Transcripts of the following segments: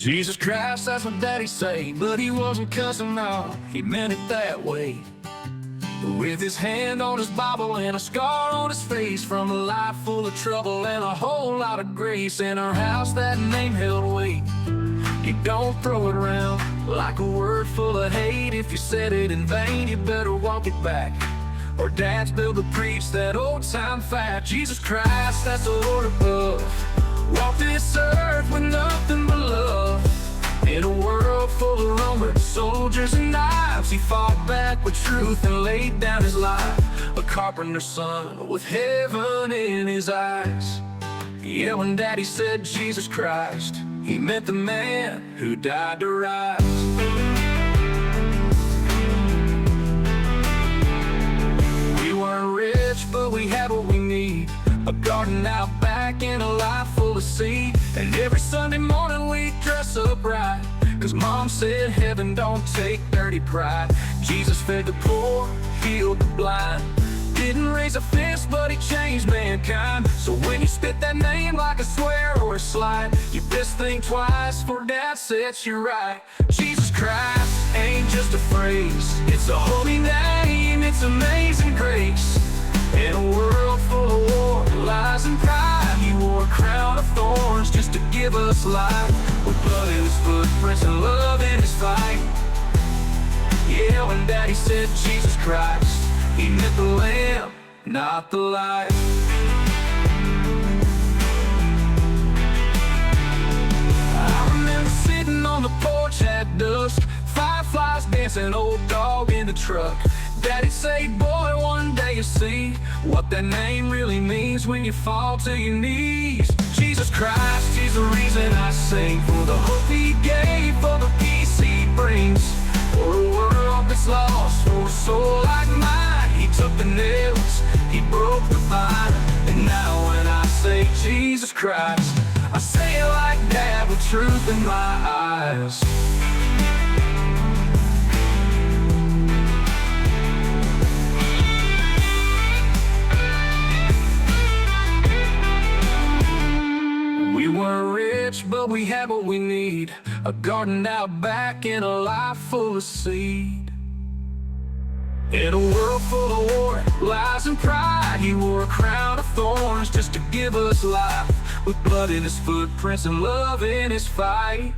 Jesus Christ, that's what Daddy say, but he wasn't cussing, no, he meant it that way. With his hand on his Bible and a scar on his face from a life full of trouble and a whole lot of grace. In our house that name held weight. You don't throw it around like a word full of hate. If you said it in vain, you better walk it back, or Dad's built to preach that old time fact. Jesus Christ, that's the Lord above, walked this earth with nothing but love. In a world full of Roman soldiers and knives, he fought back with truth and laid down his life. A carpenter's son with heaven in his eyes. Yeah, when Daddy said Jesus Christ, he meant the man who died to rise. We weren't rich, but we had what we need. A garden out back and a life full of seed. And every Sunday morning we'd dress up right, 'cause Mom said heaven don't take dirty pride. Jesus fed the poor, healed the blind, didn't raise a fist, but he changed mankind. So when you spit that name like a swear or a slide, you best think twice, for Dad sets you right. Jesus Christ ain't just a phrase, it's a holy name, it's amazing grace. In a world full of war, lies and pride, he wore a crown of thorns just to give us life. With blood in his footprints and love in his fight. Yeah, when Daddy said Jesus Christ, he meant the lamb, not the life. I remember sitting on the porch at dusk, fireflies dancing, old dog in the truck. Daddy'd say, boy, one day you'll see what that name really means when you fall to your knees. Jesus Christ, he's the reason I sing, for the hope he gave, for the peace he brings. For a world that's lost, for a soul like mine, he took the nails, he broke the vine. And now when I say Jesus Christ, I say it like Dad with truth in my eyes. We weren't rich, but we had what we need. A garden out back and a life full of seed. In a world full of war, lies and pride, he wore a crown of thorns just to give us life. With blood in his footprints and love in his fight.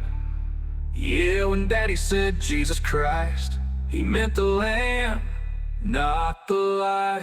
Yeah, when Daddy said Jesus Christ, he meant the lamb, not the lies.